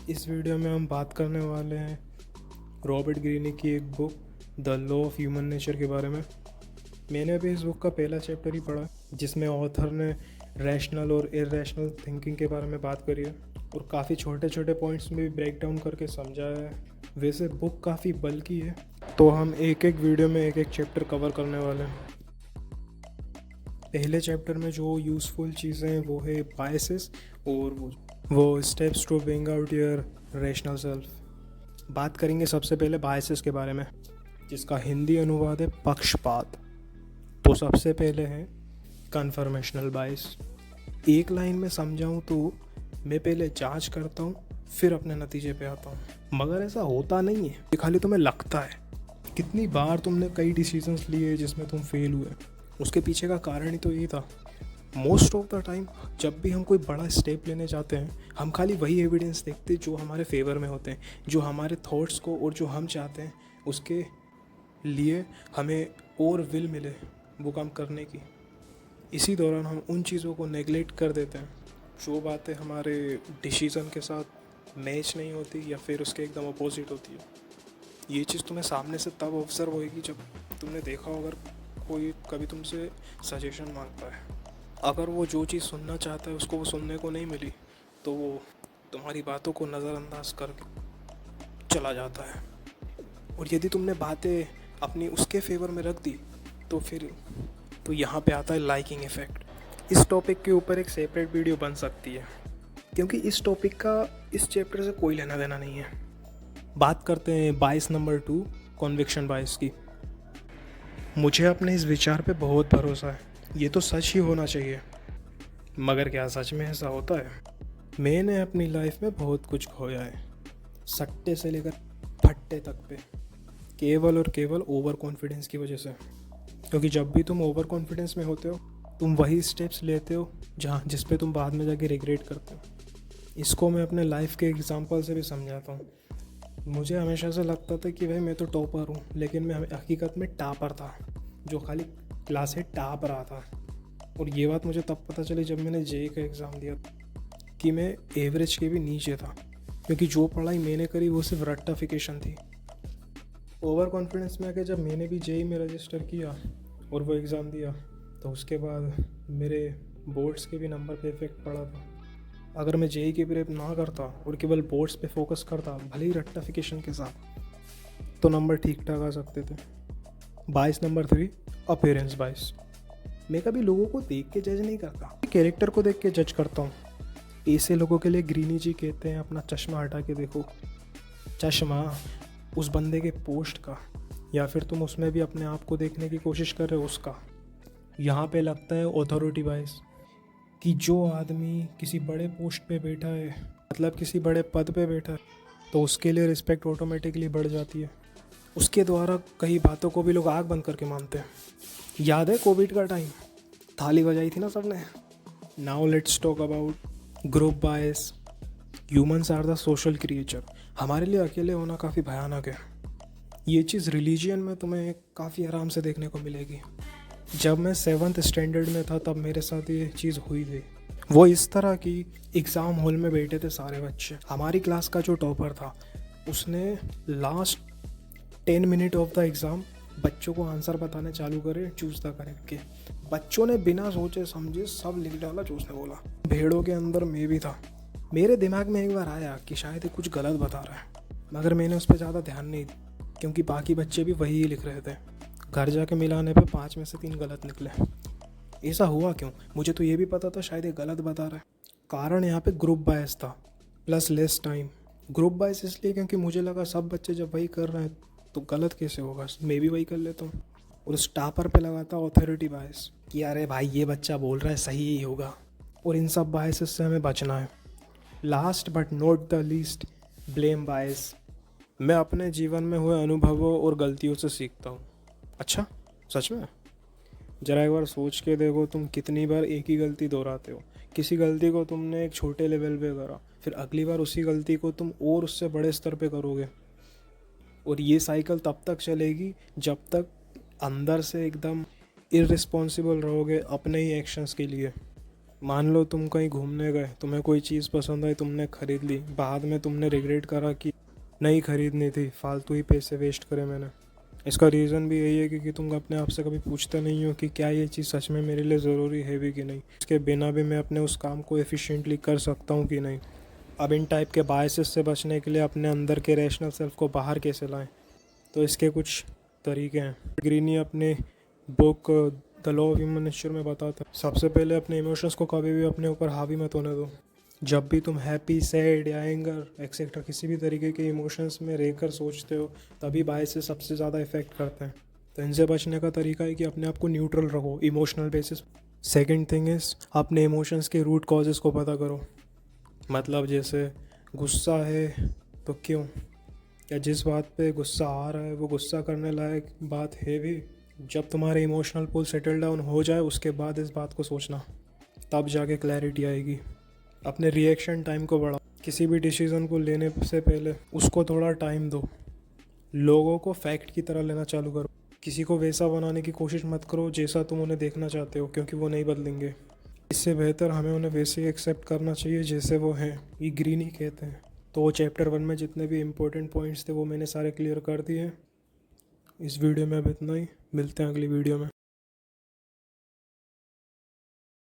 इस वीडियो में हम बात करने वाले हैं रॉबर्ट ग्रीनी की एक book the law of human nature के बारे में। मैंने अभी इस बुक का पहला चैप्टर ही पढ़ा जिसमें ऑथर ने रैशनल और इरेशनल थिंकिंग के बारे में बात करी है और काफ़ी छोटे छोटे पॉइंट्स में भी ब्रेक डाउन करके समझाया है। वैसे बुक काफ़ी बल्कि है तो हम एक एक वीडियो में एक एक चैप्टर कवर करने वाले हैं। पहले चैप्टर में जो यूज़फुल चीज़ें हैं वो है बायसेस और वो steps to bring out your rational self. बात करेंगे सबसे पहले बायसेस के बारे में जिसका हिंदी अनुवाद है पक्षपात। तो सबसे पहले है कन्फर्मेशनल बायस। एक लाइन में समझाऊँ तो मैं पहले जांच करता हूँ फिर अपने नतीजे पे आता हूँ, मगर ऐसा होता नहीं है, ये खाली तुम्हें लगता है। कितनी बार तुमने कई डिसीजंस लिए जिसमें तुम फेल हुए, उसके पीछे का कारण ही तो ये था। मोस्ट ऑफ द टाइम जब भी हम कोई बड़ा स्टेप लेने जाते हैं हम खाली वही एविडेंस देखते हैं जो हमारे फेवर में होते हैं, जो हमारे थॉट्स को और जो हम चाहते हैं उसके लिए हमें और विल मिले वो काम करने की। इसी दौरान हम उन चीज़ों को नेगलेक्ट कर देते हैं जो बातें हमारे डिसीज़न के साथ मैच नहीं होती या फिर उसके एकदम अपोजिट होती है। ये चीज़ तुम्हें सामने से तब ऑब्जर्व होएगी जब तुमने देखा हो अगर कोई कभी तुमसे सजेशन मांगता है, अगर वो जो चीज़ सुनना चाहता है उसको वो सुनने को नहीं मिली तो वो तुम्हारी बातों को नज़रअंदाज करके चला जाता है। और यदि तुमने बातें अपनी उसके फेवर में रख दी तो यहाँ पे आता है लाइकिंग इफ़ेक्ट। इस टॉपिक के ऊपर एक सेपरेट वीडियो बन सकती है क्योंकि इस टॉपिक का इस चैप्टर से कोई लेना देना नहीं है। बात करते हैं बायस नंबर 2 कॉन्विक्शन बायस की। मुझे अपने इस विचार पे बहुत भरोसा है, ये तो सच ही होना चाहिए। मगर क्या सच में ऐसा होता है? मैंने अपनी लाइफ में बहुत कुछ खोया है, सट्टे से लेकर फट्टे तक पे, केवल और केवल ओवर कॉन्फिडेंस की वजह से। क्योंकि जब भी तुम ओवर कॉन्फिडेंस में होते हो तुम वही स्टेप्स लेते हो जिस पे तुम बाद में जाके रिग्रेट करते हो। इसको मैं अपने लाइफ के एग्जांपल से भी समझाता हूँ। मुझे हमेशा से लगता था कि भाई मैं तो टॉपर हूँ, लेकिन मैं हकीकत में टॉपर था जो खाली क्लास से टॉप रहा था। और ये बात मुझे तब पता चली जब मैंने जेई का एग्ज़ाम दिया कि मैं एवरेज के भी नीचे था, क्योंकि जो पढ़ाई मैंने करी वो सिर्फ रट्टाफिकेशन थी। ओवर कॉन्फिडेंस में आके जब मैंने भी जेई में रजिस्टर किया और वो एग्ज़ाम दिया तो उसके बाद मेरे बोर्ड्स के भी नंबर पे इफेक्ट पड़ा था। अगर मैं जेई की प्रेप ना करता और केवल बोर्ड्स पे फोकस करता भले ही रट्टाफिकेशन के साथ तो नंबर ठीक ठाक आ सकते थे। बायस नंबर 3 अपीयरेंस बायस। मैं कभी लोगों को देख के जज नहीं करता, कैरेक्टर को देख के जज करता हूँ। ऐसे लोगों के लिए ग्रीनी जी कहते हैं अपना चश्मा हटा के देखो। चश्मा उस बंदे के पोस्ट का या फिर तुम उसमें भी अपने आप को देखने की कोशिश कर रहे हो उसका। यहाँ पे लगता है ऑथोरिटी बायस कि जो आदमी किसी बड़े पोस्ट पे बैठा है, मतलब किसी बड़े पद पे बैठा है, तो उसके लिए रिस्पेक्ट ऑटोमेटिकली बढ़ जाती है। उसके द्वारा कई बातों को भी लोग आँख बंद करके मानते हैं। याद है कोविड का टाइम, थाली बजाई थी ना सबने। Now let's talk about group bias. Humans are the social creature. हमारे लिए अकेले होना काफ़ी भयानक है। ये चीज़ रिलीजियन में तुम्हें काफ़ी आराम से देखने को मिलेगी। जब मैं 7th स्टैंडर्ड में था तब मेरे साथ ये चीज़ हुई थी। वो इस तरह की एग्ज़ाम हॉल में बैठे थे सारे बच्चे। हमारी क्लास का जो टॉपर था उसने last 10 minute of the exam बच्चों को आंसर बताने चालू करे चूज़ द करेक्ट के। बच्चों ने बिना सोचे समझे सब लिख डाला जो उसने बोला। भेड़ों के अंदर मैं भी था। मेरे दिमाग में एक बार आया कि शायद ये कुछ गलत बता रहा है, मगर मैंने उस पर ज़्यादा ध्यान नहीं दिया क्योंकि बाकी बच्चे भी वही लिख रहे थे। घर जाके मिलाने पे 5 में से 3 गलत निकले। ऐसा हुआ क्यों? मुझे तो ये भी पता था शायद ये गलत बता रहा है। कारण यहाँ पे ग्रुप बायस था प्लस लेस टाइम। ग्रुप बायस इसलिए क्योंकि मुझे लगा सब बच्चे जब वही कर रहे हैं तो गलत कैसे होगा, मैं भी वही कर लेता हूँ। और उस टॉपर पे लगा था ऑथोरिटी बायस कि अरे भाई ये बच्चा बोल रहा है सही ही होगा। और इन सब बायसेस से हमें बचना है। Last but not the least, blame bias. मैं अपने जीवन में हुए अनुभवों और गलतियों से सीखता हूँ। अच्छा, सच में? जरा एक बार सोच के देखो तुम कितनी बार एक ही गलती दोहराते हो। किसी गलती को तुमने एक छोटे लेवल पे करा, फिर अगली बार उसी गलती को तुम और उससे बड़े स्तर पे करोगे। और ये साइकिल तब तक चलेगी जब तक अंदर से एकदम इररिस्पॉन्सिबल रहोगे अपने ही एक्शंस के लिए। मान लो तुम कहीं घूमने गए, तुम्हें कोई चीज़ पसंद आई, तुमने ख़रीद ली, बाद में तुमने रिग्रेट करा कि नहीं खरीदनी थी, फालतू ही पैसे वेस्ट करे मैंने। इसका रीज़न भी यही है क्योंकि तुम अपने आप से कभी पूछते नहीं हो कि क्या ये चीज़ सच में मेरे लिए ज़रूरी है भी कि नहीं, इसके बिना भी मैं अपने उस काम को एफिशिएंटली कर सकता हूँ कि नहीं। अब इन टाइप के बायसेस से बचने के लिए अपने अंदर के रैशनल सेल्फ को बाहर कैसे लाएं, तो इसके कुछ तरीके हैं। ग्रीनी अपने book the law of human nature में बताता है, सबसे पहले अपने इमोशंस को कभी भी अपने ऊपर हावी मत होने दो। जब भी तुम हैप्पी, सैड या एंगर एक्सेट्रा किसी भी तरीके के इमोशंस में रहकर सोचते हो, तभी बायसेस सबसे ज़्यादा इफेक्ट करते हैं। तो इनसे बचने का तरीका है कि अपने आप को न्यूट्रल रखो emotional basis. Second thing is अपने इमोशंस के रूट कॉजेज़ को पता करो। मतलब जैसे गुस्सा है तो क्यों, या जिस बात पे गुस्सा आ रहा है वो गुस्सा करने लायक बात है भी। जब तुम्हारे इमोशनल पुल सेटल डाउन हो जाए उसके बाद इस बात को सोचना, तब जाके क्लैरिटी आएगी। अपने रिएक्शन टाइम को बढ़ाओ, किसी भी डिसीज़न को लेने से पहले उसको थोड़ा टाइम दो। लोगों को फैक्ट की तरह लेना चालू करो, किसी को वैसा बनाने की कोशिश मत करो जैसा तुम उन्हें देखना चाहते हो, क्योंकि वो नहीं बदलेंगे। इससे बेहतर हमें उन्हें वैसे ही एक्सेप्ट करना चाहिए जैसे वो हैं, ये ग्रीन ही कहते हैं। तो चैप्टर 1 में जितने भी इम्पोर्टेंट पॉइंट्स थे वो मैंने सारे क्लियर कर दिए। इस वीडियो में अब इतना ही, मिलते हैं अगली वीडियो में।